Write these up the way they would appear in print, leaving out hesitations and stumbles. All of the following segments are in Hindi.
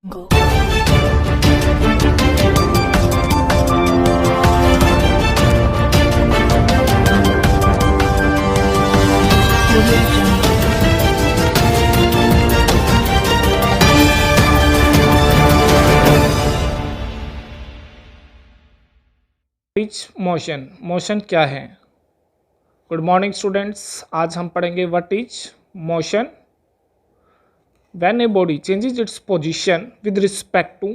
Go. टीच मोशन, मोशन क्या है? गुड मॉर्निंग स्टूडेंट्स, आज हम पढ़ेंगे what is motion. When a body changes its position with respect to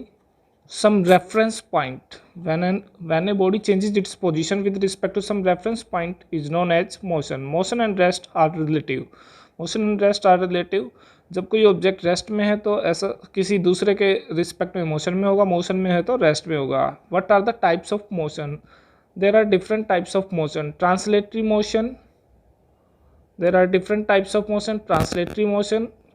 some reference point, when a body changes its position with respect to some reference point is known as motion and rest are relative. motion and rest are relative. जब कोई ऑब्जेक्ट रेस्ट में है तो ऐसा किसी दूसरे के रिस्पेक्ट में मोशन में होगा, मोशन में है तो रेस्ट में होगा. What are the types of motion? There are different types of motion. Translatory motion, there are different types of motion.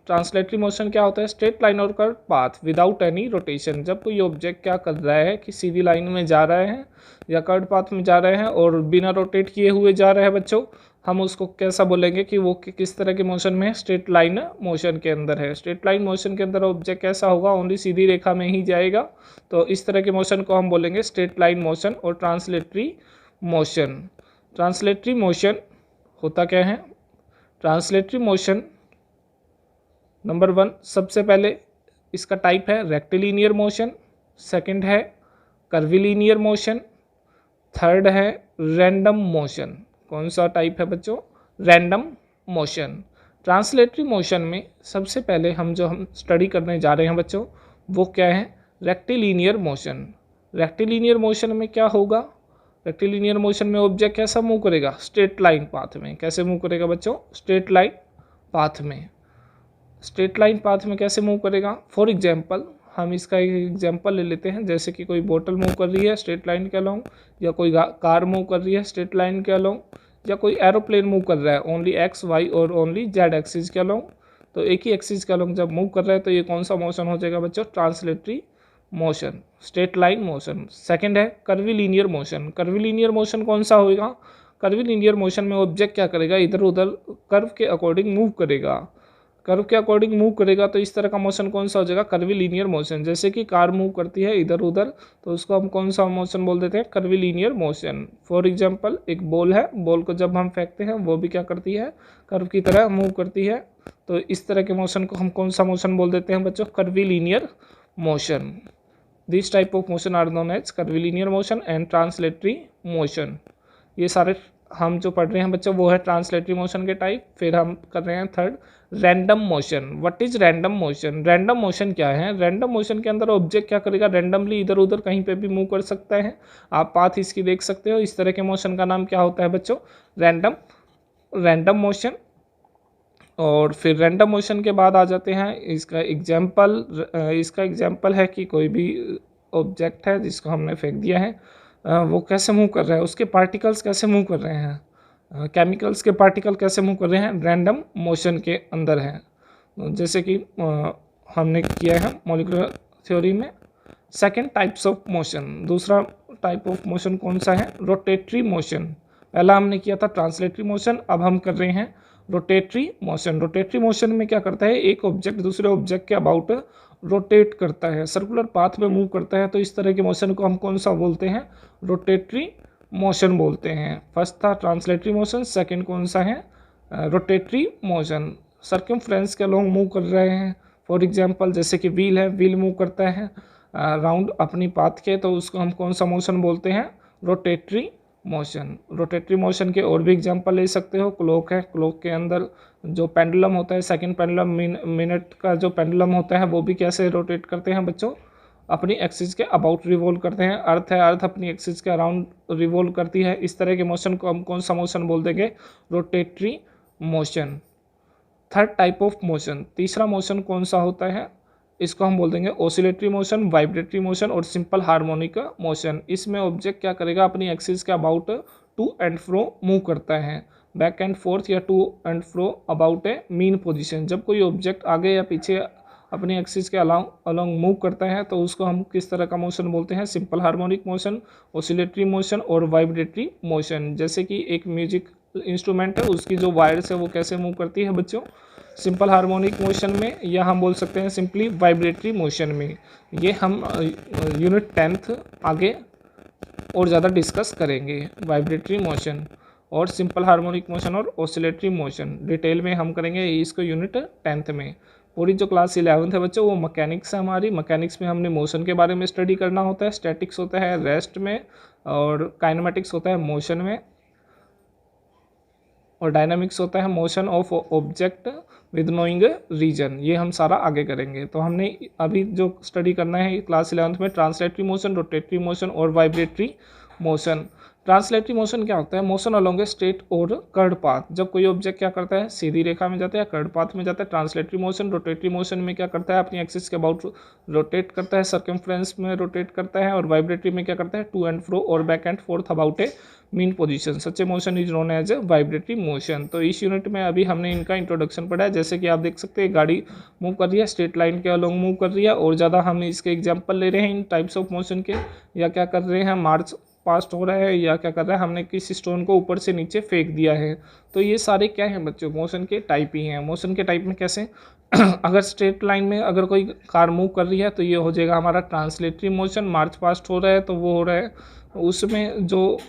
Translatory motion क्या होता है? स्ट्रेट लाइन और curve path without any rotation. जब कोई ऑब्जेक्ट क्या कर रहा है कि सीधी लाइन में जा रहे हैं या कर्व पाथ में जा रहे हैं और बिना रोटेट किए हुए जा रहे हैं बच्चों, हम उसको कैसा बोलेंगे कि वो किस तरह के मोशन में है? स्ट्रेट लाइन मोशन के अंदर है. स्ट्रेट लाइन मोशन के अंदर ऑब्जेक्ट कैसा होगा? ओनली सीधी रेखा में ही जाएगा. तो इस तरह के मोशन को हम बोलेंगे स्ट्रेट लाइन मोशन. और ट्रांसलेटरी मोशन होता क्या है? ट्रांसलेटरी मोशन नंबर 1, सबसे पहले इसका टाइप है रेक्टिलिनियर मोशन. सेकंड है कर्विलिनियर मोशन. थर्ड है रैंडम मोशन. कौन सा टाइप है बच्चों? Random motion. ट्रांसलेटरी मोशन में सबसे पहले हम स्टडी करने जा रहे हैं बच्चों, वो क्या है? Rectilinear motion. रेक्टिलिनियर मोशन में क्या होगा? रेक्टिलिनियर मोशन में ऑब्जेक्ट कैसा मूव करेगा? स्ट्रेट लाइन पाथ में. कैसे मूव करेगा बच्चों? स्ट्रेट लाइन पाथ में. स्ट्रेट लाइन पाथ में कैसे मूव करेगा? फॉर एग्जाम्पल हम इसका एक एग्जाम्पल ले लेते हैं, जैसे कि कोई बोतल मूव कर रही है स्ट्रेट लाइन के अलोंग, या कोई कार मूव कर रही है स्ट्रेट लाइन के अलोंग, या कोई एरोप्लेन मूव कर रहा है ओनली एक्स वाई और ओनली जेड एक्सिस के अलोंग. तो एक ही एक्सिस के अलोंग जब मूव कर रहा है तो ये कौन सा मोशन हो जाएगा बच्चों? Translatory motion, straight line motion. Second है कर्विलिनियर मोशन. कर्विलिनियर मोशन कौन सा होगा? कर्विलिनियर मोशन में ऑब्जेक्ट क्या करेगा? इधर उधर कर्व के अकॉर्डिंग मूव करेगा. कर्व के अकॉर्डिंग मूव करेगा तो इस तरह का मोशन कौन सा हो जाएगा? Curvilinear motion. जैसे कि कार मूव करती है इधर उधर तो उसको हम कौन सा मोशन बोल देते हैं? Curvilinear motion. फॉर एग्जांपल एक बॉल है, बॉल को जब हम फेंकते हैं वो भी क्या करती है? कर्व की तरह मूव करती है. तो इस तरह के मोशन को हम कौन सा मोशन बोल देते हैं बच्चों? Curvilinear motion. This type of motion are known as curvilinear motion and translatory motion. ये सारे हम जो पढ़ रहे हैं बच्चों वो है ट्रांसलेटरी मोशन के टाइप. फिर हम कर रहे हैं third, random motion. What is random motion? Random motion क्या है? रैंडम मोशन के अंदर ऑब्जेक्ट क्या करेगा? रैंडमली इधर उधर कहीं पे भी मूव कर सकता है. आप पाथ इसकी देख सकते हो. इस तरह के मोशन का नाम क्या होता है बच्चों? Random motion. और फिर रैंडम मोशन के बाद आ जाते हैं इसका एग्जाम्पल है कि कोई भी ऑब्जेक्ट है जिसको हमने फेंक दिया है, वो कैसे मूव कर रहा है, उसके पार्टिकल्स कैसे मूव कर रहे हैं, केमिकल्स के पार्टिकल कैसे मूव कर रहे हैं, रैंडम मोशन के अंदर है. जैसे कि हमने किया है मॉलिक्यूलर थ्योरी में. सेकंड टाइप्स ऑफ मोशन, दूसरा टाइप ऑफ मोशन कौन सा है? Rotatory motion. पहला हमने किया था ट्रांसलेटरी मोशन, अब हम कर रहे हैं रोटेटरी मोशन. रोटेटरी मोशन में क्या करता है? एक ऑब्जेक्ट दूसरे ऑब्जेक्ट के अबाउट रोटेट करता है, सर्कुलर पाथ में मूव करता है. तो इस तरह के मोशन को हम कौन सा बोलते हैं? रोटेटरी मोशन बोलते हैं. फर्स्ट था ट्रांसलेटरी मोशन, सेकंड कौन सा है? Rotatory motion. सर्कमफ्रेंस के अलोंग मूव कर रहे हैं. फॉर एग्जांपल जैसे कि व्हील है, व्हील मूव करता है राउंड अपनी पाथ के, तो उसको हम कौन सा मोशन बोलते हैं? Rotatory motion. रोटेटरी मोशन के और भी एग्जांपल ले सकते हो. क्लॉक है, क्लॉक के अंदर जो पेंडुलम होता है, सेकंड पेंडुलम, मिनट का जो पेंडुलम होता है वो भी कैसे रोटेट करते हैं बच्चों? अपनी एक्सिस के अबाउट रिवॉल्व करते हैं. अर्थ है, अर्थ अपनी एक्सिस के अराउंड रिवॉल्व करती है. इस तरह के मोशन को हम कौन सा मोशन बोल देंगे? Rotatory motion. Third type of motion, तीसरा मोशन कौन सा होता है? इसको हम बोल देंगे ऑसिलेटरी मोशन, वाइब्रेटरी मोशन और सिंपल हार्मोनिक मोशन. इसमें ऑब्जेक्ट क्या करेगा? अपनी एक्सिस के about to and fro move करता है, बैक एंड फोर्थ या to and fro about a mean position. जब कोई ऑब्जेक्ट आगे या पीछे अपनी एक्सिस के अलोंग मूव करता है तो उसको हम किस तरह का मोशन बोलते हैं? Simple harmonic motion, oscillatory motion और वाइब्रेटरी मोशन. जैसे कि एक म्यूजिक इंस्ट्रूमेंट है उसकी जो वायर्स है वो कैसे मूव करती है बच्चों, सिंपल हार्मोनिक मोशन में, या हम बोल सकते हैं सिंपली वाइब्रेटरी मोशन में। ये हम यूनिट 10th आगे और ज़्यादा डिस्कस करेंगे। वाइब्रेटरी मोशन और सिंपल हार्मोनिक मोशन और ऑसिलेटरी मोशन डिटेल में हम करेंगे इसको यूनिट 10th में। पूरी जो क्लास 11th है बच्चों वो मैकेनिक्स है हमारी। मैकेनिक्स में हमने मोशन के बारे में स्टडी करना होता है, स्टैटिक्स होता है रेस्ट में, और काइनेमेटिक्स होता है मोशन में, और डायनामिक्स होता है motion of object with knowing reason. ये हम सारा आगे करेंगे। तो हमने अभी जो स्टडी करना है क्लास 11th में ट्रांसलेटरी मोशन, रोटेटरी मोशन और वाइब्रेटरी मोशन। ट्रांसलेटरी मोशन क्या होता है, मोशन अलोंग ए स्ट्रेट और कर्ड पाथ। जब कोई ऑब्जेक्ट क्या करता है, सीधी रेखा में जाता है या कर्ड पाथ में जाता है। ट्रांसलेटरी मोशन, रोटेटरी मोशन में क्या करता है, अपनी एक्सिस के अबाउट रोटेट करता है, सर्कमफ्रेंस में रोटेट करता है। और वाइब्रेटरी में क्या करता है, टू एंड फ्रो और back and forth about a mean position. Such a motion is known as a vibratory motion. तो इस यूनिट में अभी हमने इनका इंट्रोडक्शन पढ़ा है। जैसे कि आप देख सकते हैं गाड़ी मूव कर रही है, स्ट्रेट लाइन के अलोंग मूव कर रही है, और ज़्यादा हम इसके एग्जाम्पल ले रहे हैं इन टाइप्स ऑफ मोशन के, या क्या कर रहे हैं, मार्च पास्ट हो रहा है, या क्या कर रहा है, हमने किसी स्टोन को ऊपर से नीचे फेंक दिया है। तो ये सारे क्या हैं बच्चों, मोशन के टाइप ही हैं। मोशन के टाइप में कैसे अगर स्ट्रेट लाइन में अगर कोई कार मूव कर रही है तो ये हो जाएगा हमारा ट्रांसलेटरी मोशन। मार्च पास्ट हो रहा है तो वो हो रहा है, उसमें जो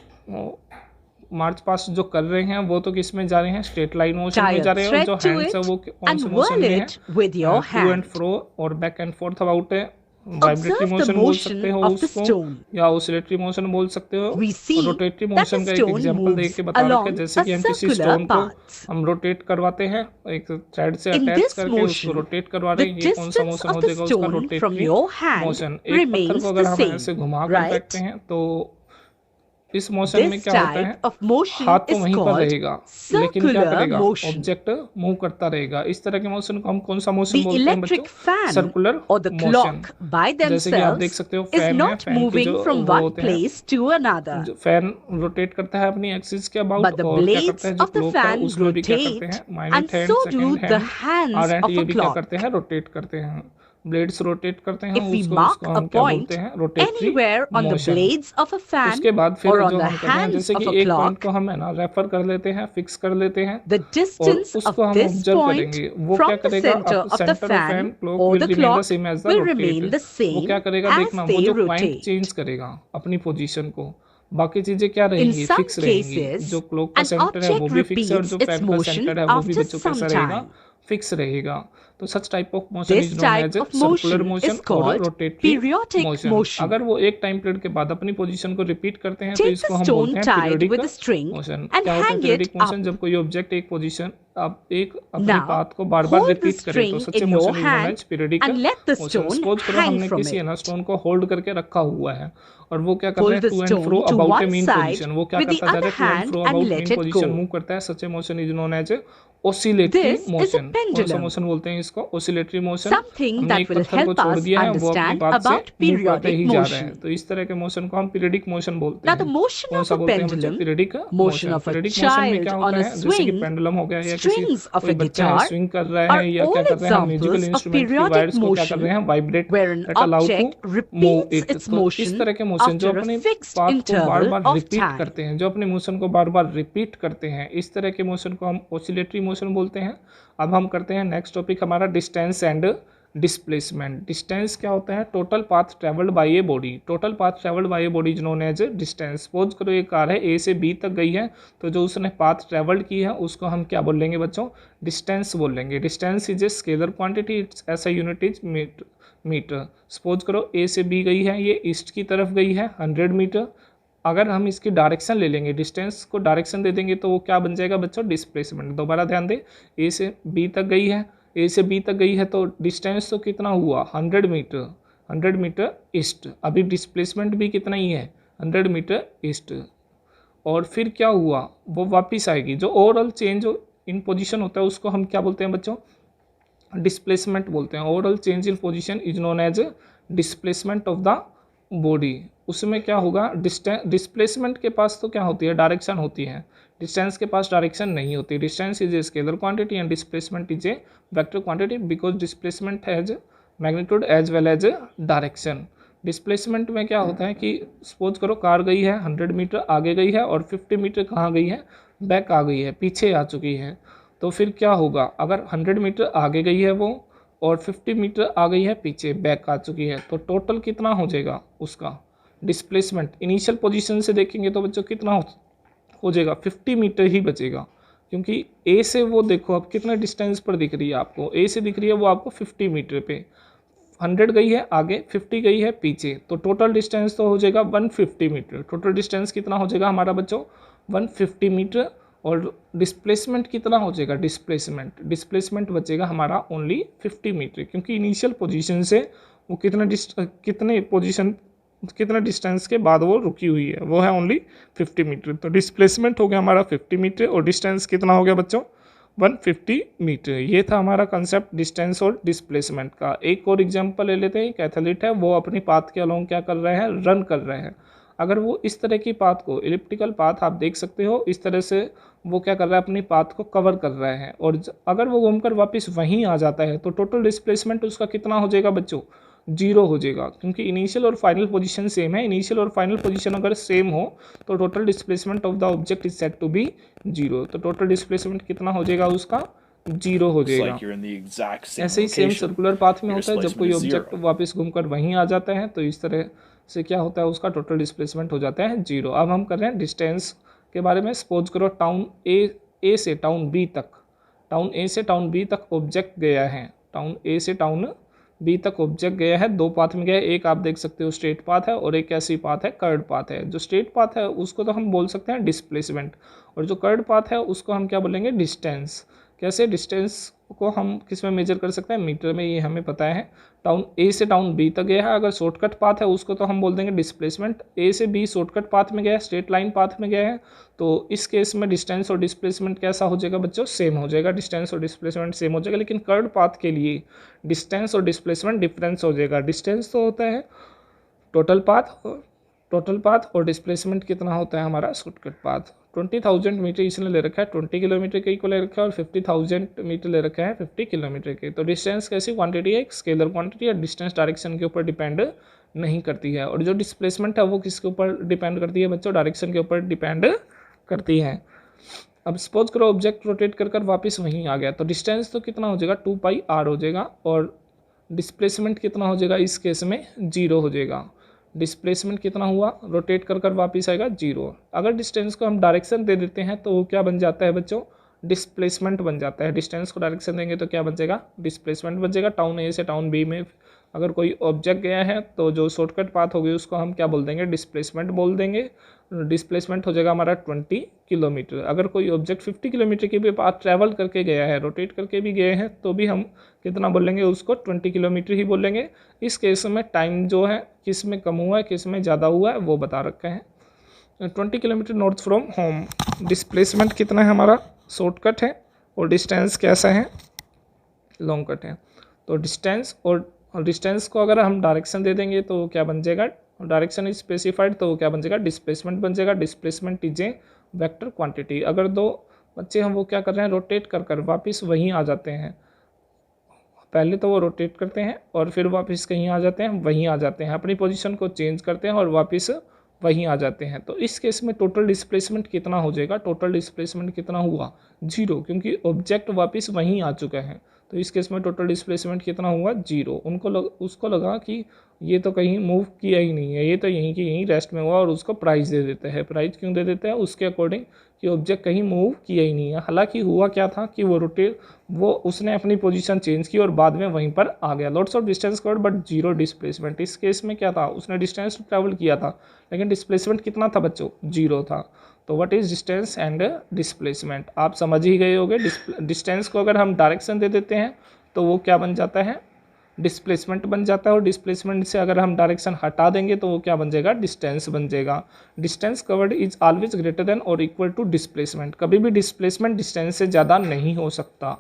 मार्च पास्ट जो कर रहे हैं वो तो किस में जा रहे हैं, स्ट्रेट लाइन मोशन में जा रहे हैं। और जो हैंड्स है वो कौन से मोशन में है, टू एंड फ्रो और बैक एंड फोर्थ अबाउट है। वाइब्रेटरी मोशन बोल सकते हो उसको, या ऑसिलेटरी मोशन बोल सकते हो। रोटेटरी मोशन का एक एग्जांपल देख के बता रखा है, जैसे कि हम किसी स्टोन को हम रोटेट करवाते हैं, एक थ्रेड से अटैच करके उसको रोटेट करवा रहे हैं। ये कौन सा मोशन हो जाएगा, उसका रोटेटरी मोशन। एक पत्थर को अगर हम ऐसे घुमा कर फेंकते हैं तो इस मोशन में क्या होता है, हाथ तो वहीं पर रहेगा लेकिन क्या करेगा, ऑब्जेक्ट मूव करता रहेगा। इस तरह के मोशन को हम कौन सा मोशन बोलते हैं बच्चों, सर्कुलर मोशन। जैसे कि आप देख सकते हो फैन है, फैन के जो वो होते हैं, जो फैन रोटेट करता है अपनी एक्सिस के अबाउट, और क्या करता है जो क्लॉक है उसमें भी क्या करते हैं, माइनस हैंड, सेकंड हैंड और हैंड, ये भी क्या करते हैं, रोटेट करते हैं। ब्लेड्स रोटेट करते हैं, उसको हम क्या बोलते हैं, रोटेटरी मोशन। उसके बाद फिर जो हम करते हैं, जैसे कि एक पॉइंट को हम है ना रेफर कर लेते हैं, फिक्स कर लेते हैं, और उसको हम ऑब्जर्व करेंगे। वो क्या करेगा, centre of fan clock will remain the same as the rotate. वो क्या करेगा, देखना वो जो पॉइंट चेंज करेगा अपनी पोजीशन को, बाकी चीजें क्या रहेंगी, फिक्स रहेंगी। जो क्लॉक का सेंटर है वो भी फिक्स है, और जो फैन का सेंटर है वो भी बच्चों कैसा रहेगा, फिक्स रहेगा। तो such type of motion is known as circular motion और रोटेटरी मोशन। अगर वो एक टाइम पीरियड के बाद अपनी पोजीशन को रिपीट करते हैं तो इसको हम बोलते हैं पीरियडिक मोशन। क्या होता है पीरियडिक मोशन, जब कोई ऑब्जेक्ट एक पोजीशन अब एक अपनी बात को बार बार रिपीट करे तो such motion is known as periodic motion. Suppose करो हमने किसी स्टोन को होल्ड करके रखा हुआ है और वो क्या कर रहा है, to and fro about a mean position. वो क्या करता जा रहा है, to and fro about mean position move करता है। Such motion is known as oscillatory motion. कौन सा मोशन बोलते हैं इसको, ऑसिलेटरी मोशन। हमने एक पत्थर को छोड़ दिया है, वो अपनी बात से मूव करते ही जा रहे हैं, तो इस तरह के मोशन को हम पीरियडिक मोशन बोलते हैं। कौन सा बोलते हैं बच्चे, पीरियडिक मोशन। पीरियडिक मोशन में क्या होता है, जैसे कि पेंडुलम हो गया, या किसी कोई बच्चा है स्विंग कर रहा है, या क्या कर रहे हैं, म्यूजिकल इंस्ट्रूमेंट की वायर्स को क्या कर रहे हैं, vibrate that allow to move it. तो इस तरह के मोशन जो अपने पाथ को बार बार रिपीट करते हैं, जो अपने मोशन को बार बार रिपीट करते हैं, इस तरह के मोशन को हम ऑसिलेटरी मोशन बोलते हैं। अब हम करते हैं नेक्स्ट टॉपिक हमारा डिस्टेंस एंड डिस्प्लेसमेंट। डिस्टेंस क्या होता है, total path travelled by a body. Total path travelled by a body is known as distance. Suppose करो एक कार है ए से बी तक गई है, तो जो उसने पाथ ट्रेवल्ड की है उसको हम क्या बोल लेंगे बच्चों, डिस्टेंस बोल लेंगे। Distance is a scalar quantity, it's ऐसा यूनिट इज मीटर। सपोज करो ए से बी गई है, ये ईस्ट की तरफ गई है 100 मीटर। अगर हम इसकी डायरेक्शन ले लेंगे, डिस्टेंस को डायरेक्शन दे देंगे, तो वो क्या बन जाएगा बच्चों, डिस्प्लेसमेंट। दोबारा ध्यान दें, ए से बी तक गई है, ए से बी तक गई है तो डिस्टेंस तो कितना हुआ, 100 मीटर, 100 मीटर ईस्ट। अभी डिस्प्लेसमेंट भी कितना ही है, 100 मीटर ईस्ट। और फिर क्या हुआ, वो वापस आएगी। जो ओवरऑल चेंज इन पोजीशन होता है उसको हम क्या बोलते हैं बच्चों, डिस्प्लेसमेंट बोलते हैं। Overall change in position is known as displacement of the body. उसमें क्या होगा, डिस्प्लेसमेंट के पास तो क्या होती है, डायरेक्शन होती है। डिस्टेंस के पास डायरेक्शन नहीं होती। Distance is a scalar quantity and displacement is a vector quantity because displacement has magnitude as well as direction. Displacement में क्या होता है कि सपोज करो कार गई है 100 मीटर आगे गई है और 50 मीटर कहाँ गई है, बैक आ गई है, पीछे आ चुकी है, तो फिर क्या होगा, अगर 100 मीटर आगे गई है वो और 50 मीटर आ गई है पीछे, बैक आ चुकी है, तो टोटल कितना हो जाएगा उसका डिस्प्लेसमेंट। इनिशियल पोजीशन से देखेंगे तो बच्चों कितना हो जाएगा, 50 मीटर ही बचेगा, क्योंकि ए से वो देखो अब कितना डिस्टेंस पर दिख रही है आपको, ए से दिख रही है वो आपको 50 मीटर पे, 100 गई है आगे, 50 गई है पीछे, तो टोटल डिस्टेंस तो हो जाएगा 150 मीटर। टोटल डिस्टेंस कितना हो जाएगा हमारा बच्चों, 150 मीटर। और डिस्प्लेसमेंट कितना हो जाएगा, डिस्प्लेसमेंट बचेगा हमारा ओनली 50 मीटर, क्योंकि इनिशियल पोजीशन से वो कितने डिस्टेंस के बाद वो रुकी हुई है, वो है ओनली 50 मीटर। तो डिस्प्लेसमेंट हो गया हमारा 50 मीटर और डिस्टेंस कितना हो गया बच्चों, 150 मीटर। ये था हमारा कंसेप्ट डिस्टेंस और डिस्प्लेसमेंट का। एक और एग्जांपल ले लेते हैं, एक एथलीट है, वो अपनी पाथ के अलोंग क्या कर रहे हैं, रन कर रहे हैं। अगर वो इस तरह की पाथ को, इलिप्टिकल पाथ आप देख सकते हो, इस तरह से वो क्या कर रहा है, अपनी पाथ को कवर कर रहे हैं, और अगर वो घूमकर वापस वहीं आ जाता है तो टोटल डिस्प्लेसमेंट उसका कितना हो जाएगा बच्चों, 0 हो जाएगा, क्योंकि इनिशियल और फाइनल पोजीशन सेम है। इनिशियल और फाइनल पोजीशन अगर सेम हो तो total displacement of the object is said to be 0। तो टोटल डिस्प्लेसमेंट कितना हो जाएगा उसका, 0 हो जाएगा। ऐसे ही सेम सर्कुलर पाथ में होता है, जब कोई ऑब्जेक्ट वापस घूमकर वहीं आ जाता है तो इस तरह से क्या होता है, उसका टोटल डिस्प्लेसमेंट हो जाता है 0। अब हम कर रहे हैं डिस्टेंस के बारे में। सपोज करो टाउन ए से टाउन बी तक, टाउन ए से टाउन बी तक ऑब्जेक्ट गया है, टाउन ए से टाउन बी तक ऑब्जेक्ट गया है, 2 पाथ में गया है, एक आप देख सकते हो स्ट्रेट पाथ है और एक ऐसी पाथ है कर्ड पाथ है। जो स्ट्रेट पाथ है उसको तो हम बोल सकते हैं डिस्प्लेसमेंट, और जो कर्ड पाथ है उसको हम क्या बोलेंगे, डिस्टेंस। कैसे, डिस्टेंस को हम किस में मेजर कर सकते हैं, मीटर में, ये हमें पता है। टाउन ए से टाउन बी तक गया है, अगर शॉर्टकट पाथ है उसको तो हम बोल देंगे डिस्प्लेसमेंट। ए से बी शॉर्टकट पाथ में गया है, स्ट्रेट लाइन पाथ में गया है, तो इस केस में डिस्टेंस और डिस्प्लेसमेंट कैसा हो जाएगा बच्चों, सेम हो जाएगा, डिस्टेंस और डिस्प्लेसमेंट सेम हो जाएगा। लेकिन कर्ड पाथ के लिए डिस्टेंस और डिस्प्लेसमेंट डिफरेंस हो जाएगा। डिस्टेंस तो होता है टोटल पाथ और डिस्प्लेसमेंट कितना होता है हमारा शॉर्टकट पाथ। 20,000 मीटर इसने ले रखा है 20 किलोमीटर के इक्वल ले रखा है, और 50,000 मीटर ले रखा है 50 किलोमीटर के। तो डिस्टेंस कैसी क्वांटिटी है, एक स्केलर क्वांटिटी है, डिस्टेंस डायरेक्शन के ऊपर डिपेंड नहीं करती है। और जो डिस्प्लेसमेंट है वो किसके ऊपर डिपेंड करती है बच्चों, डायरेक्शन के ऊपर डिपेंड करती है। अब सपोज करो ऑब्जेक्ट रोटेट कर वापस वहीं आ गया, तो डिस्टेंस तो कितना हो जाएगा, 2πr हो जाएगा, और डिस्प्लेसमेंट कितना हो जाएगा, इस केस में 0 हो जाएगा। डिस्प्लेसमेंट कितना हुआ, रोटेट कर वापस आएगा 0। अगर डिस्टेंस को हम डायरेक्शन दे देते हैं तो वो क्या बन जाता है बच्चों, डिस्प्लेसमेंट बन जाता है। डिस्टेंस को डायरेक्शन देंगे तो क्या बन जाएगा, डिस्प्लेसमेंट बन जाएगा। टाउन ए से टाउन बी में अगर कोई ऑब्जेक्ट गया है तो जो शॉर्टकट पाथ होगी उसको हम क्या बोल देंगे, डिस्प्लेसमेंट बोल देंगे। डिस्प्लेसमेंट हो जाएगा हमारा 20 किलोमीटर। अगर कोई ऑब्जेक्ट 50 किलोमीटर की भी पाथ ट्रैवल करके गया है, रोटेट करके भी गए हैं, तो भी हम कितना बोलेंगे उसको, 20 किलोमीटर ही बोलेंगे। इस केस में टाइम जो है किस में कम हुआ है किस में ज़्यादा हुआ है वो बता रखा है। 20 kilometre north from home. Displacement कितना है हमारा, शॉर्टकट है, और डिस्टेंस कैसा है, लॉन्ग कट है। तो डिस्टेंस को अगर हम डायरेक्शन दे देंगे तो क्या बन जाएगा, डायरेक्शन इज स्पेसिफाइड, तो क्या बन जाएगा, डिस्प्लेसमेंट बन जाएगा। Displacement is a vector quantity. अगर 2 बच्चे हम वो क्या कर रहे हैं, रोटेट कर वापस वहीं आ जाते हैं, पहले तो वो रोटेट करते हैं और फिर वापस कहीं आ जाते हैं, वहीं आ जाते हैं, अपनी पोजीशन को चेंज करते हैं और वापस वहीं आ जाते हैं। तो इस केस में टोटल डिस्प्लेसमेंट कितना हो जाएगा, टोटल डिस्प्लेसमेंट कितना हुआ, 0, क्योंकि ऑब्जेक्ट वापस वहीं आ चुका है। तो इस केस में टोटल डिस्प्लेसमेंट कितना हुआ, 0। उसको लगा कि ये तो कहीं मूव किया ही नहीं है, ये तो यहीं की यहीं रेस्ट में हुआ, और उसको प्राइस दे देते हैं। प्राइस क्यों दे देते हैं, उसके अकॉर्डिंग कि ऑब्जेक्ट कहीं मूव किया ही नहीं है। हालांकि हुआ क्या था कि वो उसने अपनी पोजीशन चेंज की और बाद में वहीं पर आ गया। Lots of distance covered but 0 displacement. इस केस में क्या था, उसने डिस्टेंस ट्रैवल किया था लेकिन डिस्प्लेसमेंट कितना था बच्चों, 0 था। तो what is distance and displacement, आप समझ ही गए होंगे। डिस्टेंस को अगर हम डायरेक्शन दे देते हैं तो वो क्या बन जाता है, डिस्प्लेसमेंट बन जाता है, और डिस्प्लेसमेंट से अगर हम डायरेक्शन हटा देंगे तो वो क्या बन जाएगा, डिस्टेंस बन जाएगा। Distance covered is always greater than और इक्वल टू डिस्प्लेसमेंट। कभी भी डिस्प्लेसमेंट डिस्टेंस से ज़्यादा नहीं हो सकता।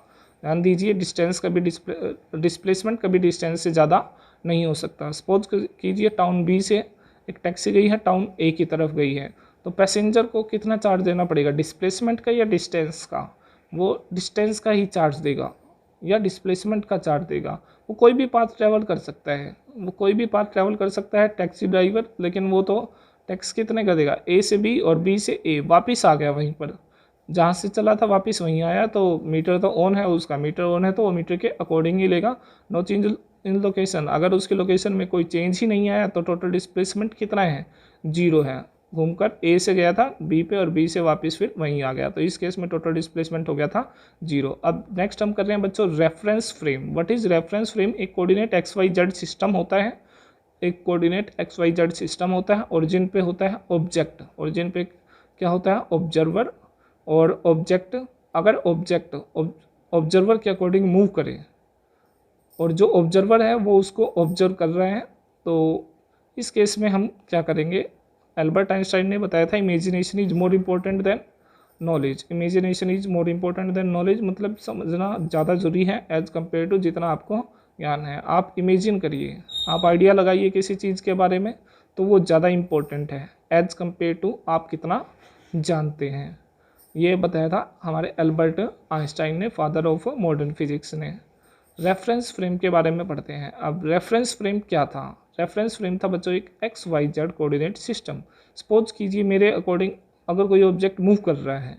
ध्यान दीजिए, डिस्टेंस कभी डिस्प्लेसमेंट कभी डिस्टेंस से ज़्यादा नहीं हो सकता। सपोज कीजिए टाउन बी से एक टैक्सी गई है, टाउन ए की तरफ गई है, तो पैसेंजर को कितना चार्ज देना पड़ेगा, डिस्प्लेसमेंट का या डिस्टेंस का, वो डिस्टेंस का ही चार्ज देगा या डिस्प्लेसमेंट का चार्ज देगा। वो कोई भी पाथ ट्रैवल कर सकता है, वो कोई भी पाथ ट्रैवल कर सकता है टैक्सी ड्राइवर, लेकिन वो तो टैक्स कितने का देगा, ए से बी और बी से ए, वापस आ गया वहीं पर, जहाँ से चला था वापस वहीं आया, तो मीटर तो ऑन है, उसका मीटर ऑन है तो वो मीटर के अकॉर्डिंग ही लेगा। नो चेंज इन लोकेशन, अगर उसकी लोकेशन में कोई चेंज ही नहीं आया तो टोटल डिस्प्लेसमेंट कितना है, 0 है। घूमकर ए से गया था बी पे और बी से वापस फिर वहीं आ गया, तो इस केस में टोटल डिस्प्लेसमेंट हो गया था 0। अब नेक्स्ट हम कर रहे हैं बच्चों reference frame. What is reference frame? एक कोऑर्डिनेट XYZ सिस्टम होता है, एक कोऑर्डिनेट XYZ सिस्टम होता है। ओरिजिन पे होता है ऑब्जेक्ट, ओरिजिन पे क्या होता है, ऑब्जर्वर। और ऑब्जेक्ट, अगर ऑब्जेक्ट ऑब्जर्वर के अकॉर्डिंग मूव करे और जो ऑब्जर्वर है वो उसको ऑब्जर्व कर रहे हैं, तो इस केस में हम क्या करेंगे, एल्बर्ट आइंस्टाइन ने बताया था imagination is more important then knowledge. Imagination is more important then knowledge, मतलब समझना ज़्यादा ज़रूरी है एज कम्पेयर टू जितना आपको ज्ञान है। आप इमेजिन करिए, आप आइडिया लगाइए किसी चीज़ के बारे में, तो वो ज़्यादा इम्पोर्टेंट है एज कम्पेयर टू आप कितना जानते हैं। ये बताया था हमारे एल्बर्ट आइंस्टाइन ने, फादर ऑफ मॉडर्न फिजिक्स ने। रेफरेंस फ्रेम के बारे में पढ़ते हैं। अब रेफरेंस फ्रेम क्या था? रेफरेंस फ्रेम था बच्चों एक XYZ कोऑर्डिनेट सिस्टम। सपोज कीजिए मेरे अकॉर्डिंग अगर कोई ऑब्जेक्ट मूव कर रहा है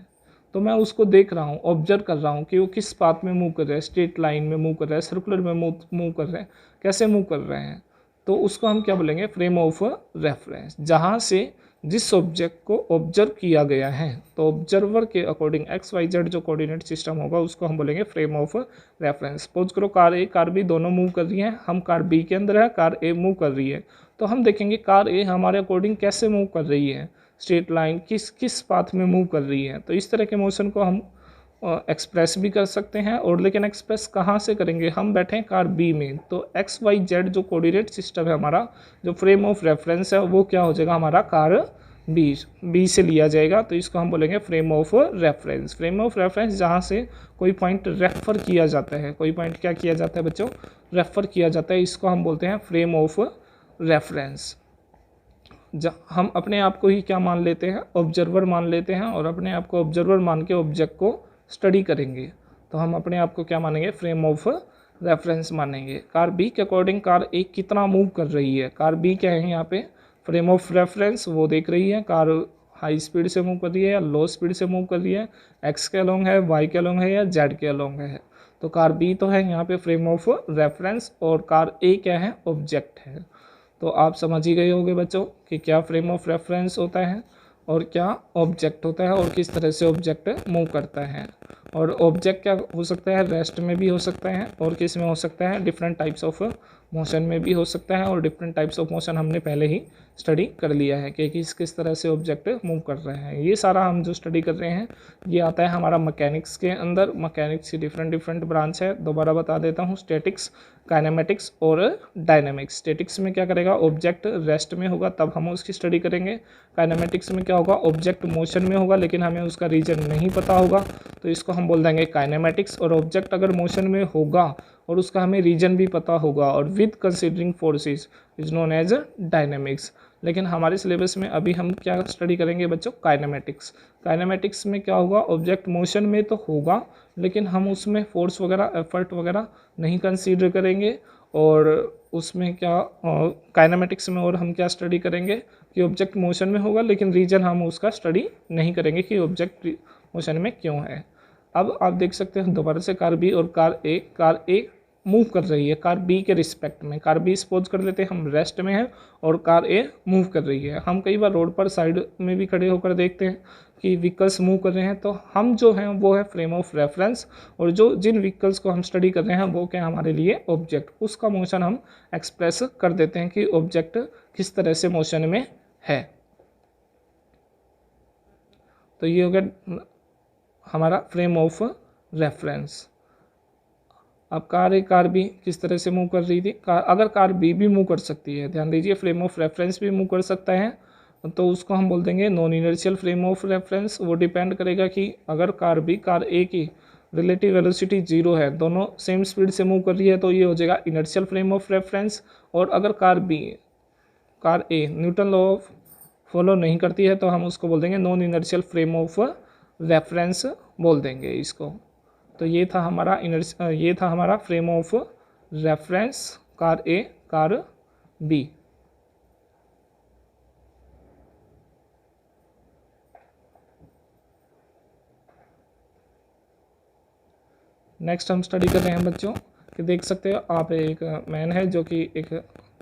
तो मैं उसको देख रहा हूँ, ऑब्जर्व कर रहा हूँ कि वो किस पाथ में मूव कर रहा है, स्ट्रेट लाइन में मूव कर रहा है, सर्कुलर में मूव कर रहे हैं, कैसे मूव कर रहे हैं, तो उसको हम क्या बोलेंगे, फ्रेम ऑफ रेफरेंस। जहाँ से जिस ऑब्जेक्ट को ऑब्जर्व किया गया है, तो ऑब्जर्वर के अकॉर्डिंग XYZ जो कोऑर्डिनेट सिस्टम होगा उसको हम बोलेंगे फ्रेम ऑफ रेफरेंस। सपोज करो कार ए कार बी दोनों मूव कर रही हैं, हम कार बी के अंदर है, कार ए मूव कर रही है, तो हम देखेंगे कार ए हमारे अकॉर्डिंग कैसे मूव कर रही है, स्ट्रेट लाइन किस किस पाथ में मूव कर रही है। तो इस तरह के मोशन को हम एक्सप्रेस भी कर सकते हैं, और लेकिन एक्सप्रेस कहाँ से करेंगे, हम बैठे हैं कार बी में, तो XYZ जो कोऑर्डिनेट सिस्टम है हमारा, जो फ्रेम ऑफ रेफरेंस है वो क्या हो जाएगा हमारा, कार बी से लिया जाएगा, तो इसको हम बोलेंगे frame of reference. Frame of reference जहाँ से कोई पॉइंट रेफर किया जाता है, कोई पॉइंट क्या किया जाता है बच्चों, रेफर किया जाता है, इसको हम बोलते हैं फ्रेम ऑफ रेफरेंस। हम अपने आप को ही क्या मान लेते हैं, ऑब्जर्वर मान लेते हैं, और अपने आप को ऑब्जर्वर मान के ऑब्जेक्ट को स्टडी करेंगे, तो हम अपने आप को क्या मानेंगे, फ्रेम ऑफ रेफरेंस मानेंगे। कार बी के अकॉर्डिंग कार ए कितना मूव कर रही है, कार बी क्या है यहाँ पे, फ्रेम ऑफ रेफरेंस वो देख रही है, कार हाई स्पीड से मूव कर रही है या लो स्पीड से मूव कर रही है, एक्स के अलोंग है, वाई के अलोंग है या जेड के अलोंग है, तो कार बी तो है यहाँ पे फ्रेम ऑफ रेफरेंस, और कार ए क्या है, ऑब्जेक्ट है। तो आप समझ ही गए होंगे बच्चों कि क्या फ्रेम ऑफ रेफरेंस होता है और क्या ऑब्जेक्ट होता है, और किस तरह से ऑब्जेक्ट मूव करता है। और ऑब्जेक्ट क्या हो सकता है, रेस्ट में भी हो सकता है, और किस में हो सकता है, डिफरेंट टाइप्स ऑफ मोशन में भी हो सकता है, और डिफरेंट टाइप्स ऑफ मोशन हमने पहले ही स्टडी कर लिया है कि किस तरह से ऑब्जेक्ट मूव कर रहे हैं। ये सारा हम जो स्टडी कर रहे हैं ये आता है हमारा मैकेनिक्स के अंदर। मैकेनिक्स की डिफरेंट ब्रांच है, दोबारा बता देता हूँ, स्टैटिक्स, काइनेमेटिक्स और डायनेमिक्स। स्टैटिक्स में क्या करेगा, ऑब्जेक्ट रेस्ट में होगा तब हम उसकी स्टडी करेंगे। काइनेमेटिक्स में क्या होगा, ऑब्जेक्ट मोशन में होगा लेकिन हमें उसका रीजन नहीं पता होगा, तो इसको हम बोल देंगे काइनेमेटिक्स। और ऑब्जेक्ट अगर मोशन में होगा और उसका हमें रीजन भी पता होगा और with considering forces is known as dynamics. लेकिन हमारे सिलेबस में अभी हम क्या स्टडी करेंगे बच्चों, काइनेमेटिक्स। काइनेमेटिक्स में क्या होगा, ऑब्जेक्ट मोशन में तो होगा लेकिन हम उसमें फोर्स वगैरह एफर्ट वगैरह नहीं कंसीडर करेंगे। और उसमें क्या काइनेमेटिक्स में और हम क्या स्टडी करेंगे कि ऑब्जेक्ट मोशन में होगा लेकिन रीजन हम उसका स्टडी नहीं करेंगे कि ऑब्जेक्ट मोशन में क्यों है। अब आप देख सकते हैं दोबारा से कार बी और कार ए मूव कर रही है कार बी के रिस्पेक्ट में। कार बी सपोज कर लेते हैं हम रेस्ट में है और कार ए मूव कर रही है। हम कई बार रोड पर साइड में भी खड़े होकर देखते हैं कि व्हीकल्स मूव कर रहे हैं, तो हम जो हैं वो है फ्रेम ऑफ रेफरेंस, और जो जिन व्हीकल्स को हम स्टडी कर रहे हैं वो क्या हमारे लिए ऑब्जेक्ट, उसका मोशन हम एक्सप्रेस कर देते हैं कि ऑब्जेक्ट किस तरह से मोशन में है। तो ये हो गया हमारा फ्रेम ऑफ रेफरेंस। अब कार बी किस तरह से मूव कर रही थी, अगर कार बी भी मूव कर सकती है, ध्यान दीजिए फ्रेम ऑफ रेफरेंस भी मूव कर सकता है, तो उसको हम बोल देंगे non inertial frame of reference. वो डिपेंड करेगा कि अगर कार ए की रिलेटिव वेलोसिटी 0 है, दोनों सेम स्पीड से मूव कर रही है, तो ये हो जाएगा इनर्शियल फ्रेम ऑफ रेफरेंस। और अगर car A Newton law of follow नहीं करती है तो हम उसको बोल देंगे non inertial frame of reference बोल देंगे इसको। तो ये था हमारा frame of reference car A car B. Next हम स्टडी कर रहे हैं बच्चों कि देख सकते हो आप एक मैन है जो कि एक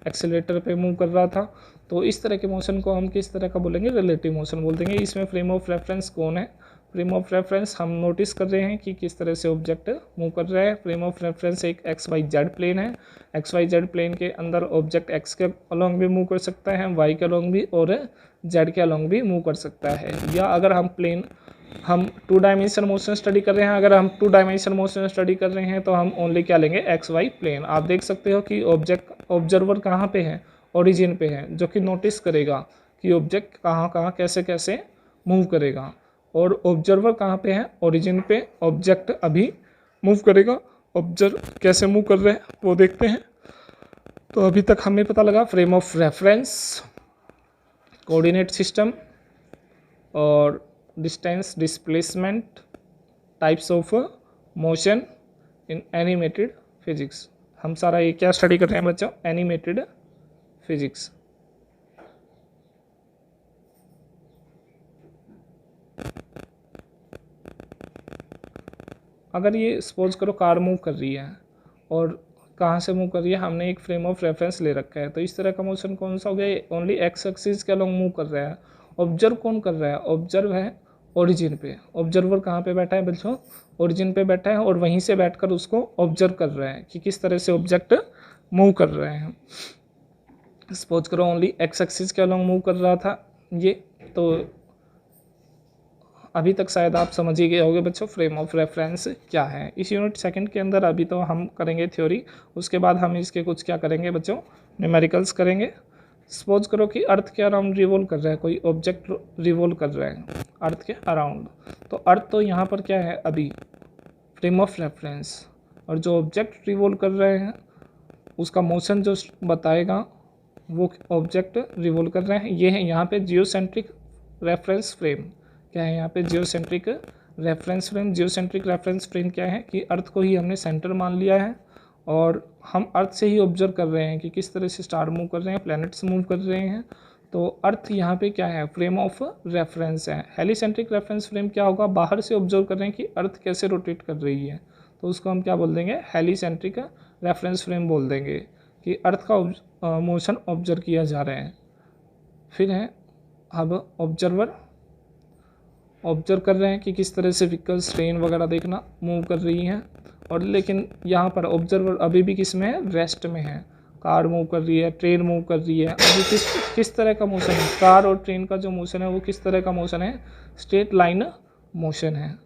एक्सीलरेटर पे मूव कर रहा था। तो इस तरह के मोशन को हम किस तरह का बोलेंगे, रिलेटिव मोशन बोल देंगे। इसमें फ्रेम ऑफ रेफरेंस कौन है, फ्रेम ऑफ रेफरेंस हम नोटिस कर रहे हैं कि किस तरह से ऑब्जेक्ट मूव कर रहा है। फ्रेम ऑफ रेफरेंस एक एक्स वाई जेड प्लेन है। एक्स वाई जेड प्लेन के अंदर ऑब्जेक्ट एक्स के अलोंग भी मूव कर सकता है, वाई के अलोंग भी और जेड के अलोंग भी मूव कर सकता है। या अगर हम टू डायमेंशन मोशन स्टडी कर रहे हैं, अगर हम टू डायमेंशन मोशन स्टडी कर रहे हैं तो हम ओनली क्या लेंगे, एक्स वाई प्लेन। आप देख सकते हो कि ऑब्जर्वर कहाँ पे है, ओरिजिन पे है, जो कि नोटिस करेगा कि ऑब्जेक्ट कहाँ कहाँ कैसे कैसे मूव करेगा। और ऑब्जर्वर कहाँ पे है, ओरिजिन पे। ऑब्जेक्ट अभी मूव करेगा, ऑब्जर्व कैसे मूव कर रहे हैं वो देखते हैं। तो अभी तक हमें पता लगा frame of reference, coordinate system और distance displacement, types of motion in animated physics. हम सारा ये क्या स्टडी कर रहे हैं बच्चों, एनिमेटेड फिजिक्स। अगर ये सपोज करो कार मूव कर रही है और कहाँ से मूव कर रही है, हमने एक फ्रेम ऑफ रेफरेंस ले रखा है, तो इस तरह का मोशन कौन सा हो गया, ओनली एक्स एक्सिस के अलोंग मूव कर रहा है। ऑब्जर्व कौन कर रहा है, ऑब्जर्व है ओरिजिन पे। ऑब्जर्वर कहाँ पे बैठा है बच्चों, ओरिजिन पे बैठा है और वहीं से बैठकर उसको ऑब्जर्व कर रहा है कि किस तरह से ऑब्जेक्ट मूव कर रहे हैं। सपोज करो ओनली एक्स एक्सिस के अलोंग मूव कर रहा था ये। तो अभी तक शायद आप समझ ही गए होंगे बच्चों फ्रेम ऑफ रेफरेंस क्या है। इस यूनिट सेकंड के अंदर अभी तो हम करेंगे थ्योरी, उसके बाद हम इसके कुछ क्या करेंगे बच्चों, न्यूमेरिकल्स करेंगे। सपोज करो कि अर्थ के अराउंड रिवॉल्व कर रहा है, कोई ऑब्जेक्ट रिवॉल्व कर रहा है अर्थ के अराउंड। तो अर्थ तो यहाँ पर क्या है अभी, फ्रेम ऑफ रेफरेंस, और जो ऑब्जेक्ट रिवॉल्व कर रहे हैं उसका मोशन जो बताएगा वो ऑब्जेक्ट रिवॉल्व कर रहे हैं। ये है यहाँ पे जियोसेंट्रिक रेफरेंस फ्रेम। क्या है यहाँ पे, geocentric reference frame. Geocentric reference frame क्या है कि अर्थ को ही हमने सेंटर मान लिया है और हम अर्थ से ही ऑब्जर्व कर रहे हैं कि किस तरह से स्टार मूव कर रहे हैं, प्लैनेट्स मूव कर रहे हैं। तो अर्थ यहाँ पे क्या है, फ्रेम ऑफ रेफरेंस है। हेलिसेंट्रिक रेफरेंस फ्रेम क्या होगा, बाहर से ऑब्जर्व कर रहे हैं कि अर्थ कैसे रोटेट कर रही है, तो उसको हम क्या बोल देंगे, हेलिसेंट्रिक रेफरेंस फ्रेम बोल देंगे कि अर्थ का मोशन ऑब्जर्व किया जा रहा है। फिर है अब ऑब्जर्व कर रहे हैं कि किस तरह से व्हीकल्स, ट्रेन वगैरह देखना मूव कर रही हैं। और लेकिन यहाँ पर ऑब्जर्वर अभी भी किस में है, रेस्ट में है। कार मूव कर रही है, ट्रेन मूव कर रही है, अभी किस तरह का मोशन है, कार और ट्रेन का जो मोशन है वो किस तरह का मोशन है, स्ट्रेट लाइन मोशन है।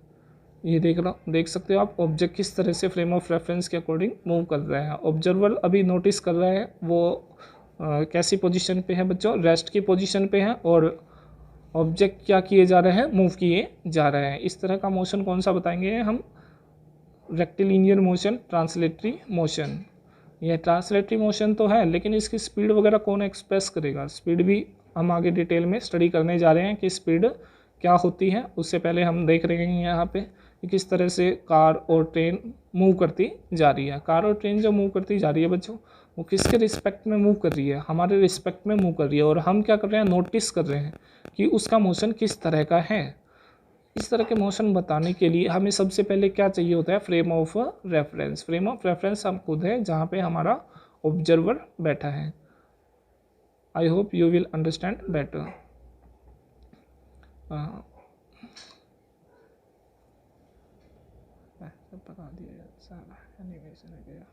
ये देख सकते हो आप ऑब्जेक्ट किस तरह से फ्रेम ऑफ रेफरेंस के अकॉर्डिंग मूव कर रहा है। ऑब्जर्वर अभी नोटिस कर रहा है वो कैसी पोजीशन पे है बच्चों, रेस्ट की पोजीशन पे है, और ऑब्जेक्ट क्या किए जा रहे हैं, मूव किए जा रहे हैं। इस तरह का मोशन कौन सा बताएंगे हम, रेक्टिलिनियर मोशन, ट्रांसलेटरी मोशन। यह ट्रांसलेटरी मोशन तो है लेकिन इसकी स्पीड वगैरह कौन एक्सप्रेस करेगा, स्पीड भी हम आगे डिटेल में स्टडी करने जा रहे हैं कि स्पीड क्या होती है। उससे पहले हम देख रहे हैं यहाँ पे कि किस तरह से कार और ट्रेन मूव करती जा रही है। कार और ट्रेन जो मूव करती जा रही है बच्चों, वो किसके रिस्पेक्ट में मूव कर रही है, हमारे रिस्पेक्ट में मूव कर रही है। और हम क्या कर रहे हैं, नोटिस कर रहे हैं कि उसका मोशन किस तरह का है। इस तरह के मोशन बताने के लिए हमें सबसे पहले क्या चाहिए होता है, frame of reference. Frame of reference हम खुद है जहाँ पे हमारा ऑब्जर्वर बैठा है। I hope you will understand better. बता दिया सारा एनिमेशन है गया।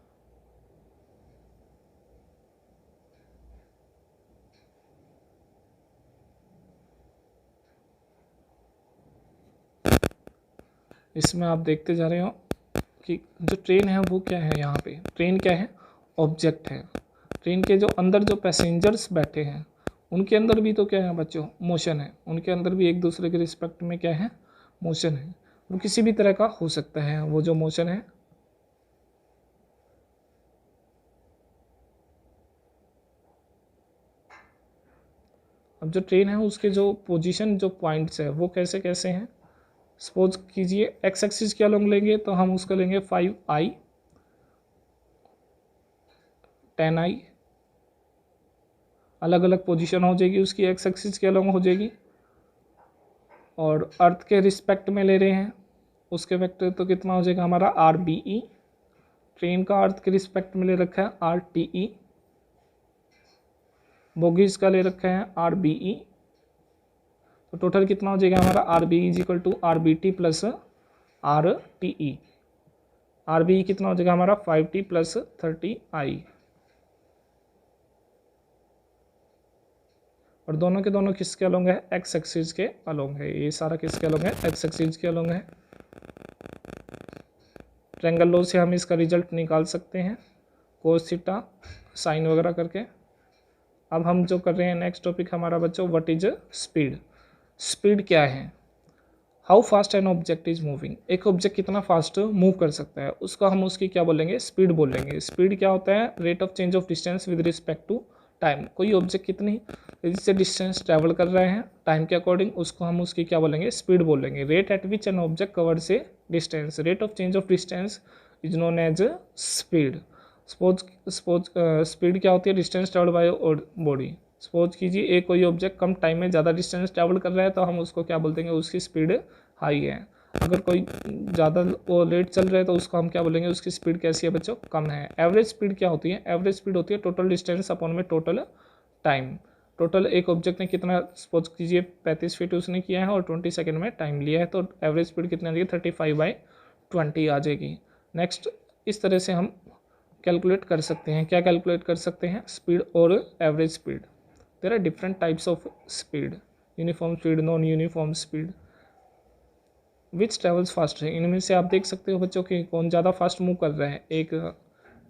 इसमें आप देखते जा रहे हो कि जो ट्रेन है वो क्या है, यहाँ पे ट्रेन क्या है, ऑब्जेक्ट है। ट्रेन के जो अंदर जो पैसेंजर्स बैठे हैं उनके अंदर भी तो क्या है बच्चों, मोशन है। उनके अंदर भी एक दूसरे के रिस्पेक्ट में क्या है, मोशन है। वो किसी भी तरह का हो सकता है वो जो मोशन है। अब जो ट्रेन है उसके जो पोजीशन, जो पॉइंट्स है वो कैसे कैसे हैं। सपोज कीजिए एक्स एक्सिस के अलोंग लेंगे तो हम उसका लेंगे 5i 10i, अलग अलग पोजीशन हो जाएगी उसकी, एक्स एक्सिस के अलोंग हो जाएगी। और अर्थ के रिस्पेक्ट में ले रहे हैं उसके वेक्टर तो कितना हो जाएगा हमारा आर बी ई। ट्रेन का अर्थ के रिस्पेक्ट में ले रखा है आर टी ई, बोगीज का ले रखा है आर बी ई। तो टोटल कितना हो जाएगा हमारा R B is equal to R B T plus R T E. R B E कितना हो जाएगा हमारा 5t प्लस 30i। और दोनों के दोनों किसके अलोंग है, एक्स एक्सिस के अलोंग है। ये सारा किसके अलोंग है, एक्स एक्सिस के अलोंग है। ट्रायंगल लॉ से हम इसका रिजल्ट निकाल सकते हैं, कोस थीटा साइन वगैरह करके। अब हम जो कर रहे हैं नेक्स्ट टॉपिक हमारा बच्चों, व्हाट इज स्पीड। स्पीड क्या है, how fast an object is moving. एक ऑब्जेक्ट कितना फास्ट मूव कर सकता है, उसका हम उसकी क्या बोलेंगे, स्पीड बोलेंगे। स्पीड क्या होता है, rate of change of distance with respect to time. कोई ऑब्जेक्ट कितनी से डिस्टेंस ट्रैवल कर रहे हैं टाइम के अकॉर्डिंग, उसको हम उसकी क्या बोलेंगे, स्पीड बोलेंगे। Rate at which an object cover से distance, rate of change of distance is known as speed. Suppose speed क्या होती है, distance travel by body. Suppose कीजिए एक कोई ऑब्जेक्ट कम टाइम में ज़्यादा डिस्टेंस ट्रैवल कर रहा है तो हम उसको क्या बोलते हैं, उसकी स्पीड हाई है। अगर कोई ज़्यादा वो लेट चल रहा है तो उसको हम क्या बोलेंगे, उसकी स्पीड कैसी है बच्चों, कम है। एवरेज स्पीड क्या होती है, एवरेज स्पीड होती है टोटल डिस्टेंस अपॉन में टोटल टाइम। टोटल एक ऑब्जेक्ट ने कितना, सपोज कीजिए 35 फीट उसने किया है और 20 सेकेंड में टाइम लिया है, तो एवरेज स्पीड कितनी आ जाएगी, 35/20 आ जाएगी। नेक्स्ट इस तरह से हम कैलकुलेट कर सकते हैं, क्या कैलकुलेट कर सकते हैं, स्पीड और average speed. There are different types of speed, uniform speed, non uniform speed. Which travels fast है, इनमें से आप देख सकते हो बच्चों कि कौन ज़्यादा फास्ट मूव कर रहा है, एक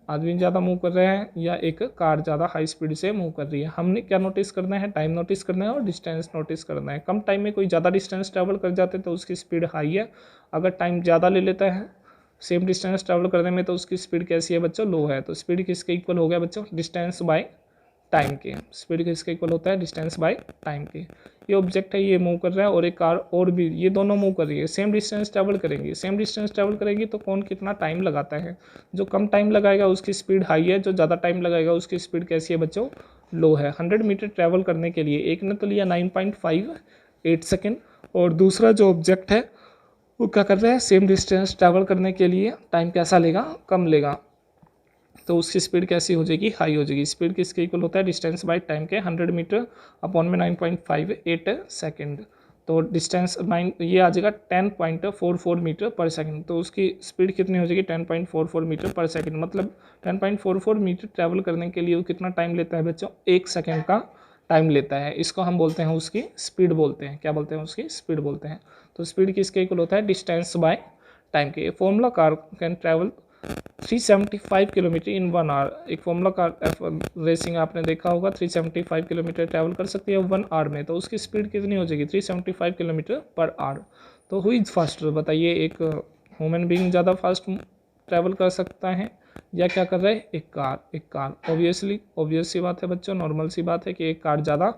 आदमी ज़्यादा मूव कर रहा है या एक कार ज़्यादा हाई स्पीड से मूव कर रही है। हमने क्या नोटिस करना है, टाइम नोटिस करना है और डिस्टेंस नोटिस करना है। कम टाइम में कोई ज़्यादा डिस्टेंस ट्रैवल कर जाते तो उसकी स्पीड हाई है। अगर टाइम ज़्यादा ले लेता है सेम डिस्टेंस ट्रैवल करने में तो उसकी स्पीड कैसी है बच्चों, लो है। तो स्पीड किसके इक्वल हो गया बच्चों, डिस्टेंस बाय टाइम के। स्पीड किसके इक्वल होता है, डिस्टेंस बाय टाइम के। ये ऑब्जेक्ट है, ये मूव कर रहा है और एक कार और भी, ये दोनों मूव कर रही है, सेम डिस्टेंस ट्रैवल करेंगे। सेम डिस्टेंस ट्रैवल करेगी तो कौन कितना टाइम लगाता है, जो कम टाइम लगाएगा उसकी स्पीड हाई है, जो ज़्यादा टाइम लगाएगा उसकी स्पीड कैसी है बच्चों, लो है। 100 मीटर ट्रैवल करने के लिए एक ने तो लिया 9.58 सेकेंड और दूसरा जो ऑब्जेक्ट है वो क्या कर रहा है, सेम डिस्टेंस ट्रैवल करने के लिए टाइम कैसा लेगा, कम लेगा। तो उसकी स्पीड कैसी हो जाएगी, हाई हो जाएगी। स्पीड किसके इक्वल होता है, डिस्टेंस बाय टाइम के। 100 मीटर अपॉन में 9.58 सेकेंड, तो डिस्टेंस 9 ये आ जाएगा 10.44 मीटर पर सेकेंड। तो उसकी स्पीड कितनी हो जाएगी, 10.44 मीटर पर सेकेंड। मतलब 10.44 मीटर ट्रैवल करने के लिए वो कितना टाइम लेता है बच्चों, 1 सेकेंड का टाइम लेता है। इसको हम बोलते हैं उसकी स्पीड बोलते हैं, क्या बोलते हैं, उसकी स्पीड बोलते हैं। तो स्पीड किसके इक्वल होता है, डिस्टेंस बाय टाइम के। Formula car can travel 375 kilometre in 1 hour. एक फॉर्मूला कार रेसिंग आपने देखा होगा, 375 किलोमीटर ट्रैवल कर सकती है 1 आवर में। तो उसकी स्पीड कितनी हो जाएगी, 375 किलोमीटर पर आवर। तो हु इज फास्टर, बताइए, एक ह्यूमन बीइंग ज़्यादा फास्ट ट्रैवल कर सकता है या क्या कर रहा है, एक कार। ऑब्वियस सी बात है बच्चों, नॉर्मल सी बात है कि एक कार ज़्यादा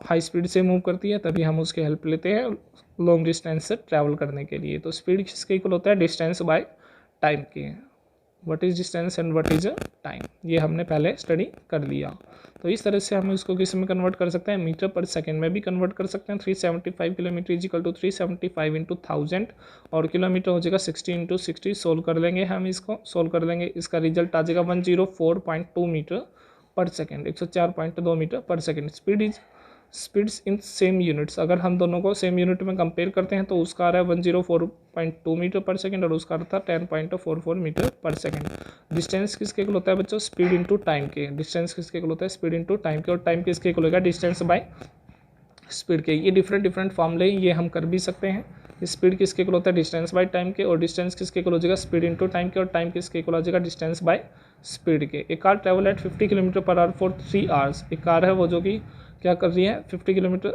हाई स्पीड से मूव करती है, तभी हम उसकी हेल्प लेते हैं लॉन्ग डिस्टेंस से ट्रैवल करने के लिए। तो स्पीड किसके इक्वल होता है, डिस्टेंस बाय टाइम के। What is distance and what is time, ये हमने पहले स्टडी कर लिया। तो इस तरह से हम इसको किस में कन्वर्ट कर सकते हैं, मीटर पर सेकेंड में भी कन्वर्ट कर सकते हैं। 375 kilometre is equal to 375 into 1000 और किलोमीटर हो जाएगा 60 इंटू 60। सोल्व कर लेंगे हम, इसको सोल्व कर लेंगे, इसका रिजल्ट आ जाएगा 104.2 मीटर पर सेकेंड, 104.2 मीटर पर second. Speeds in same units, अगर हम दोनों को सेम यूनिट में कंपेयर करते हैं तो उसका आ रहा है 104.2 मीटर पर सेकेंड और उसका था 10.44 मीटर पर सेकेंड। डिस्टेंस किसके इक्वल होता है बच्चों, स्पीड इनटू टाइम के। डिस्टेंस किसके इक्वल होता है, स्पीड इनटू टाइम के। और टाइम किसके इक्वल होगा, डिस्टेंस बाय स्पीड के। ये डिफरेंट फॉर्मूले ये हम कर भी सकते हैं। स्पीड किसके इक्वल होता है, डिस्टेंस बाय टाइम के। और डिस्टेंस किसके इक्वल हो जाएगा, स्पीड इनटू टाइम के। और टाइम किसके इक्वल हो जाएगा, डिस्टेंस बाय स्पीड के। एक car travel at 50 kilometre per hour for 3 hours. एक कार है वो जो कि क्या कर रही है, 50 किलोमीटर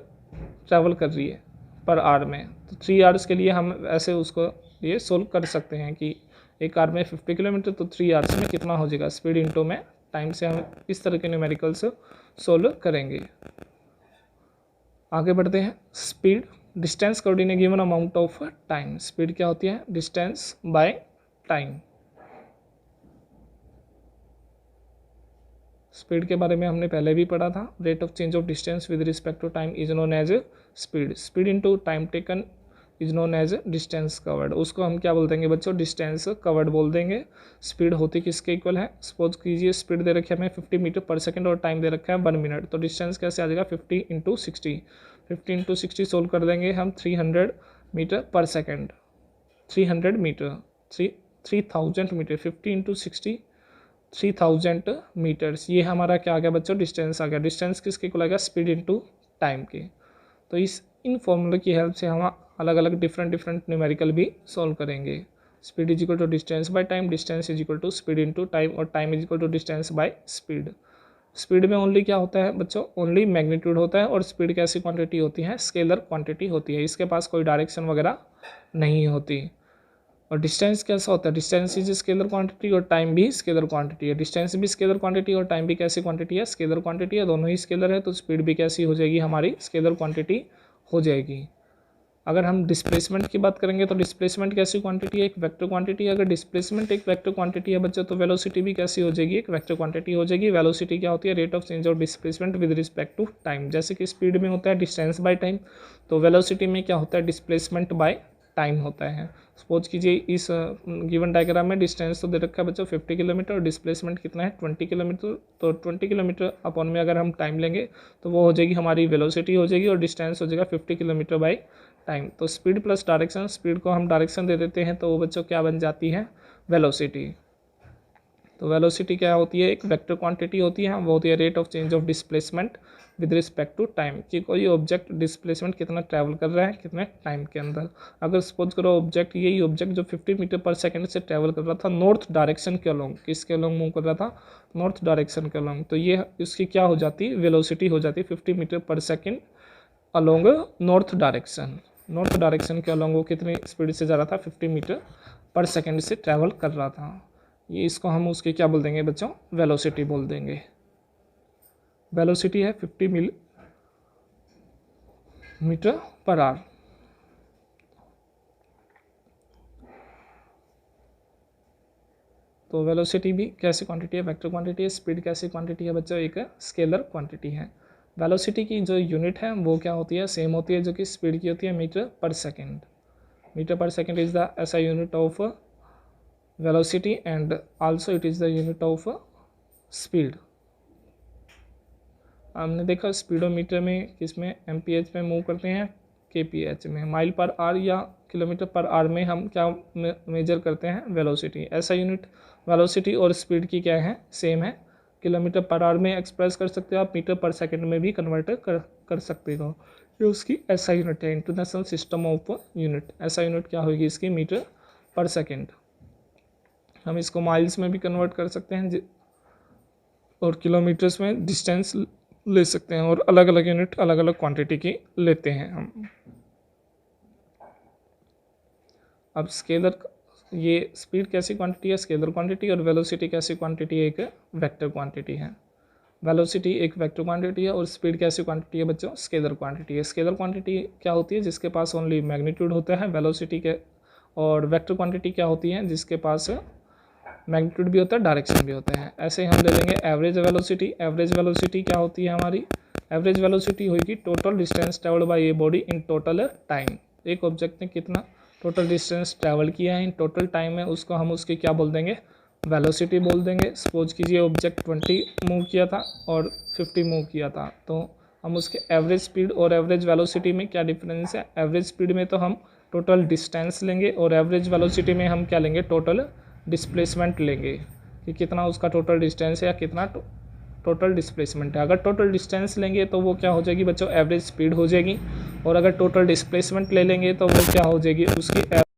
ट्रैवल कर रही है पर आवर में। तो 3 आवर्स के लिए हम ऐसे उसको ये सोल्व कर सकते हैं कि एक कार में 50 किलोमीटर तो 3 आवर्स में कितना हो जाएगा, स्पीड इनटू में टाइम से हम इस तरह के न्यूमेरिकल्स सोल्व करेंगे। आगे बढ़ते हैं। Speed distance covered in A given amount of time. Speed क्या होती है, डिस्टेंस बाय टाइम। स्पीड के बारे में हमने पहले भी पढ़ा था। Rate of change of distance with respect to time is known as speed. Speed into time taken is known as distance covered. उसको हम क्या बोल देंगे बच्चों, डिस्टेंस कवर्ड बोल देंगे। स्पीड होती किसके इक्वल है, सपोज कीजिए स्पीड दे रखी है हमें 50 मीटर पर सेकंड और टाइम दे रखा है 1 मिनट, तो डिस्टेंस कैसे आ जाएगा 50 × 60। 50 × 60 सोल्व कर देंगे हम 300 मीटर पर सेकंड, 300 मीटर 3000 मीटर, 50 × 60 3000 मीटर्स। ये हमारा क्या आ गया बच्चों, डिस्टेंस आ गया। डिस्टेंस किसके इक्वल आ गया, स्पीड इनटू टाइम के। तो इन फॉर्मूले की हेल्प से हम अलग अलग डिफरेंट न्यूमेरिकल भी सॉल्व करेंगे। Speed is equal to distance by time, distance is equal to speed into time, और time is equal to distance by speed. Speed में ओनली क्या होता है बच्चों, ओनली मैग्नीट्यूड होता है, और स्पीड कैसी क्वांटिटी होती है, स्केलर क्वांटिटी होती है, इसके पास कोई डायरेक्शन वगैरह नहीं होती। और डिस्टेंस कैसा होता है, डिस्टेंस इज स्केलर क्वांटिटी और टाइम भी स्केलर क्वांटिटी है। डिस्टेंस भी स्केलर क्वांटिटी और टाइम भी कैसी क्वांटिटी है, स्केलर क्वांटिटी है, दोनों ही स्केलर है, तो स्पीड भी कैसी हो जाएगी हमारी, स्केलर क्वांटिटी हो जाएगी। अगर हम डिस्प्लेसमेंट की बात करेंगे तो डिस्प्लेसमेंट कैसी क्वांटिटी है, एक वेक्टर क्वांटिटी है। अगर डिस्प्लेसमेंट एक वेक्टर क्वांटिटी है बच्चों, तो वेलोसिटी भी कैसी हो जाएगी, एक वेक्टर क्वांटिटी हो जाएगी। वेलोसिटी क्या होती है, rate of change of displacement with respect to time. जैसे कि स्पीड में होता है डिस्टेंस बाय टाइम, तो वेलोसिटी में क्या होता है, डिस्प्लेसमेंट बाय टाइम होता है। सपोज कीजिए इस गिवन डायग्राम में डिस्टेंस तो दे रखा है बच्चों 50 किलोमीटर और डिस्प्लेसमेंट कितना है 20 किलोमीटर, तो 20 किलोमीटर अपॉन में अगर हम टाइम लेंगे तो वो हो जाएगी हमारी वेलोसिटी हो जाएगी, और डिस्टेंस हो जाएगा 50 किलोमीटर बाई टाइम। तो स्पीड प्लस डायरेक्शन, स्पीड को हम डायरेक्शन दे देते हैं तो वो बच्चों क्या बन जाती है, वेलोसिटी। तो वेलोसिटी क्या होती है, एक वेक्टर क्वांटिटी होती है, वो होती है rate of change of displacement with respect to time, कि कोई ऑब्जेक्ट डिस्प्लेसमेंट कितना ट्रैवल कर रहा है कितने टाइम के अंदर। अगर सपोज करो ऑब्जेक्ट, यही ऑब्जेक्ट जो 50 मीटर पर सेकंड से ट्रैवल कर रहा था नॉर्थ डायरेक्शन के अलोंग, किसके अलोंग मूव कर रहा था, नॉर्थ डायरेक्शन के अलोंग, तो ये इसकी क्या हो जाती है, वेलोसिटी हो जाती है 50 मीटर पर second along north direction. North direction के अलोंग वो कितनी स्पीड से जा रहा था, 50 मीटर पर सेकेंड से ट्रैवल कर रहा था। ये इसको हम उसके क्या बोल देंगे बच्चों, वेलोसिटी बोल देंगे। वेलोसिटी है 50 मीटर पर आवर। तो वेलोसिटी भी कैसी क्वांटिटी है, वेक्टर क्वांटिटी है। स्पीड कैसी क्वांटिटी है बच्चों, एक स्केलर क्वांटिटी है। वेलोसिटी की जो यूनिट है वो क्या होती है, सेम होती है जो कि स्पीड की होती है, मीटर पर सेकेंड। मीटर पर सेकेंड इज द ऐसा unit of velocity and also it is the unit of speed. हमने देखा स्पीडोमीटर में किसमें, एमपीएच में मूव करते हैं, केपीएच में। माइल पर आवर या किलोमीटर पर आवर में हम क्या मेजर करते हैं, वेलोसिटी। ऐसा यूनिट वेलोसिटी और स्पीड की क्या है, सेम है। किलोमीटर पर आवर में एक्सप्रेस कर सकते हो आप, मीटर पर सेकंड में भी कन्वर्ट कर सकते हो। ये उसकी ऐसा यूनिट है, इंटरनेशनल सिस्टम ऑफ यूनिट। ऐसा यूनिट क्या होगी इसकी, मीटर पर सेकेंड। हम इसको माइल्स में भी कन्वर्ट कर सकते हैं और किलोमीटर्स में डिस्टेंस ले सकते हैं, और अलग अलग यूनिट अलग अलग क्वांटिटी की लेते हैं हम। अब स्केलर, ये स्पीड कैसी क्वांटिटी है, स्केलर क्वांटिटी, और वेलोसिटी कैसी क्वांटिटी है, एक वेक्टर क्वांटिटी है। वेलोसिटी एक वेक्टर क्वांटिटी है और स्पीड कैसी क्वांटिटी है बच्चों, स्केलर क्वांटिटी है। स्केलर क्वांटिटी क्या होती है, जिसके पास ओनली मैग्नीट्यूड होता है, वेलोसिटी के। और वेक्टर क्वांटिटी क्या होती है, जिसके पास मैग्नीट्यूड भी होता है, डायरेक्शन भी होता है। ऐसे ही हम ले लेंगे एवरेज वेलोसिटी। एवरेज वेलोसिटी क्या होती है हमारी, एवरेज वेलोसिटी होगी total distance travelled bye a body in total time. एक ऑब्जेक्ट ने कितना टोटल डिस्टेंस ट्रैवल किया है इन टोटल टाइम में, उसको हम उसकी क्या बोल देंगे, वेलोसिटी बोल देंगे। सपोज कीजिए ऑब्जेक्ट 20 मूव किया था और 50 मूव किया था, तो हम उसके एवरेज स्पीड और एवरेज वेलोसिटी में क्या डिफरेंस है। एवरेज स्पीड में तो हम टोटल डिस्टेंस लेंगे, और एवरेज वेलोसिटी में हम क्या लेंगे, टोटल डिस्प्लेसमेंट लेंगे, कि कितना उसका टोटल डिस्टेंस है या कितना टोटल डिस्प्लेसमेंट है। अगर टोटल डिस्टेंस लेंगे तो वो क्या हो जाएगी बच्चों, एवरेज स्पीड हो जाएगी, और अगर टोटल डिस्प्लेसमेंट ले लेंगे तो वो क्या हो जाएगी, उसकी